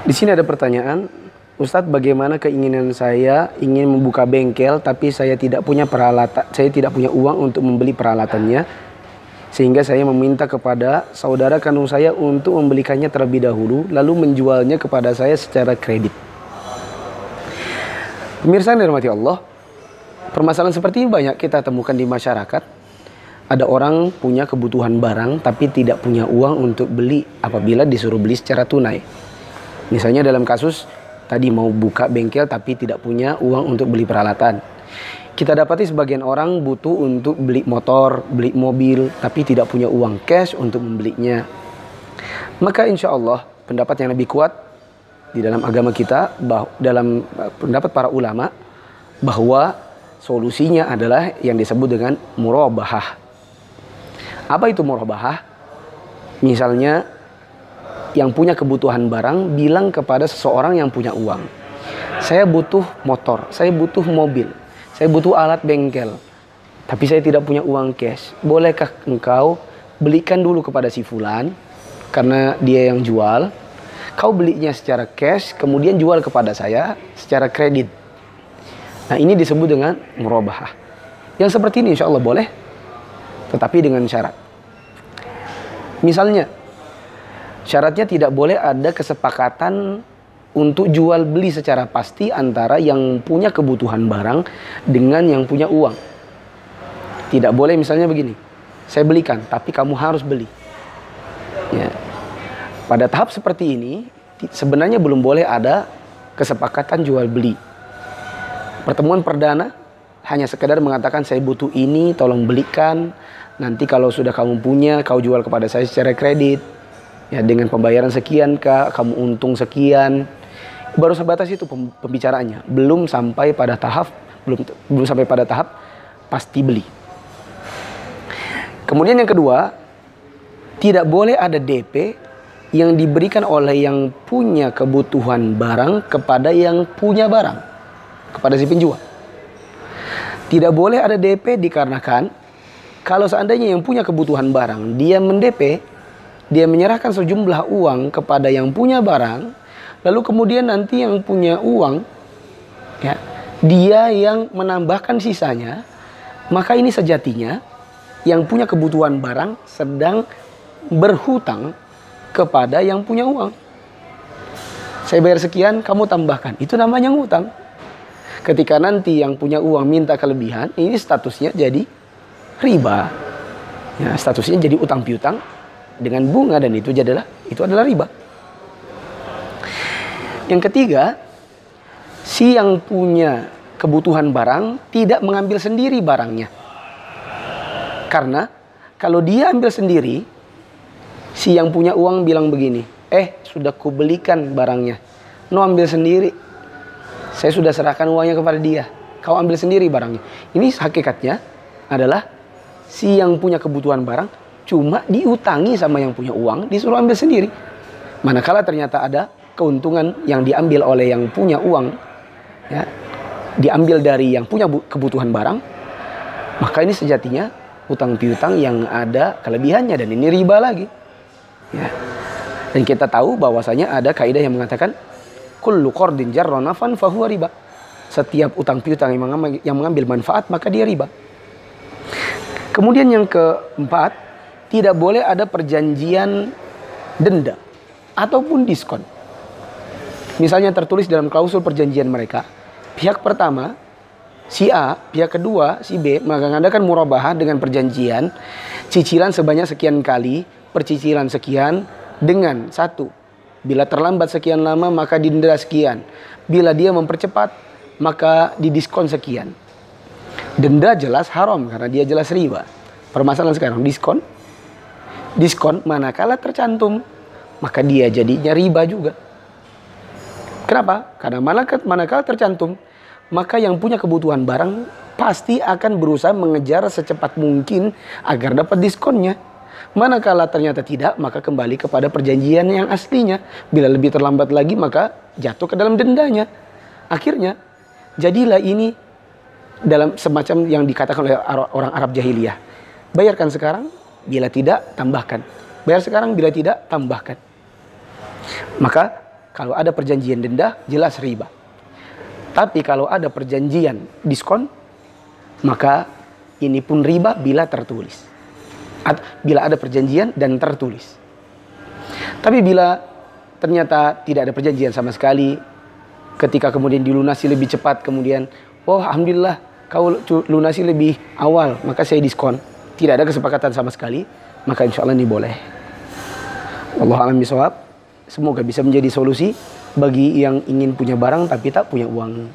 Di sini ada pertanyaan, Ustadz, bagaimana keinginan saya ingin membuka bengkel tapi saya tidak punya peralatan, saya tidak punya uang untuk membeli peralatannya, sehingga saya meminta kepada saudara kandung saya untuk membelikannya terlebih dahulu lalu menjualnya kepada saya secara kredit. Pemirsa yang dirahmati Allah, permasalahan seperti ini banyak kita temukan di masyarakat. Ada orang punya kebutuhan barang tapi tidak punya uang untuk beli apabila disuruh beli secara tunai. Misalnya dalam kasus tadi mau buka bengkel tapi tidak punya uang untuk beli peralatan. Kita dapati sebagian orang butuh untuk beli motor, beli mobil, tapi tidak punya uang cash untuk membelinya. Maka insya Allah pendapat yang lebih kuat di dalam agama kita, dalam pendapat para ulama, bahwa solusinya adalah yang disebut dengan murabahah. Apa itu murabahah? Misalnya yang punya kebutuhan barang bilang kepada seseorang yang punya uang, saya butuh motor, saya butuh mobil, saya butuh alat bengkel, tapi saya tidak punya uang cash. Bolehkah engkau belikan dulu kepada si fulan, karena dia yang jual. Kau belinya secara cash, kemudian jual kepada saya secara kredit. Nah, ini disebut dengan murabahah. Yang seperti ini insya Allah boleh, tetapi dengan syarat. Misalnya, syaratnya tidak boleh ada kesepakatan untuk jual beli secara pasti antara yang punya kebutuhan barang dengan yang punya uang. Tidak boleh misalnya begini, saya belikan tapi kamu harus beli. Ya. Pada tahap seperti ini sebenarnya belum boleh ada kesepakatan jual beli. Pertemuan perdana hanya sekedar mengatakan saya butuh ini, tolong belikan. Nanti kalau sudah kamu punya, kau jual kepada saya secara kredit. Ya, dengan pembayaran sekian kak, kamu untung sekian. Baru sebatas itu pembicaraannya. Belum sampai pada tahap pasti beli. Kemudian yang kedua, tidak boleh ada DP yang diberikan oleh yang punya kebutuhan barang kepada yang punya barang, kepada si penjual. Tidak boleh ada DP dikarenakan kalau seandainya yang punya kebutuhan barang dia mendp, dia menyerahkan sejumlah uang kepada yang punya barang, lalu kemudian nanti yang punya uang, ya, dia yang menambahkan sisanya, maka ini sejatinya yang punya kebutuhan barang sedang berhutang kepada yang punya uang. Saya bayar sekian, kamu tambahkan. Itu namanya ngutang. Ketika nanti yang punya uang minta kelebihan, ini statusnya jadi riba. Ya, statusnya jadi utang piutang dengan bunga, dan itu adalah riba. Yang ketiga, si yang punya kebutuhan barang tidak mengambil sendiri barangnya. Karena kalau dia ambil sendiri, si yang punya uang bilang begini, sudah kubelikan barangnya, no ambil sendiri, saya sudah serahkan uangnya kepada dia, kau ambil sendiri barangnya. Ini hakikatnya adalah si yang punya kebutuhan barang cuma diutangi sama yang punya uang, disuruh ambil sendiri. Manakala ternyata ada keuntungan yang diambil oleh yang punya uang, ya, diambil dari yang punya kebutuhan barang, maka ini sejatinya utang piutang yang ada kelebihannya, dan ini riba lagi. Ya. Dan kita tahu bahwasanya ada kaidah yang mengatakan kullu qardin jarra nafan fahuwa riba. Setiap utang piutang yang mengambil manfaat maka dia riba. Kemudian yang keempat, tidak boleh ada perjanjian denda ataupun diskon. Misalnya tertulis dalam klausul perjanjian mereka, pihak pertama si A, pihak kedua si B mengadakan murabahah dengan perjanjian cicilan sebanyak sekian kali, percicilan sekian dengan satu, bila terlambat sekian lama maka didenda sekian, bila dia mempercepat maka didiskon sekian. Denda jelas haram karena dia jelas riba. Permasalahan sekarang diskon manakala tercantum maka dia jadinya riba juga. Kenapa? Karena manakala tercantum maka yang punya kebutuhan barang pasti akan berusaha mengejar secepat mungkin agar dapat diskonnya. Manakala ternyata tidak, maka kembali kepada perjanjian yang aslinya. Bila lebih terlambat lagi, maka jatuh ke dalam dendanya. Akhirnya, jadilah ini dalam semacam yang dikatakan oleh orang Arab jahiliyah. Bayarkan sekarang, bila tidak, tambahkan. Bayar sekarang, bila tidak, tambahkan. Maka, Kalau ada perjanjian denda, jelas riba. Tapi kalau ada perjanjian diskon, maka ini pun riba bila tertulis. Bila ada perjanjian dan tertulis. Tapi bila ternyata tidak ada perjanjian sama sekali, ketika kemudian dilunasi lebih cepat, kemudian, oh alhamdulillah kau lunasi lebih awal, maka saya diskon. Tidak ada kesepakatan sama sekali, maka insya Allah ini boleh. Wallahu a'lam bishawab. Semoga bisa menjadi solusi bagi yang ingin punya barang tapi tak punya uang.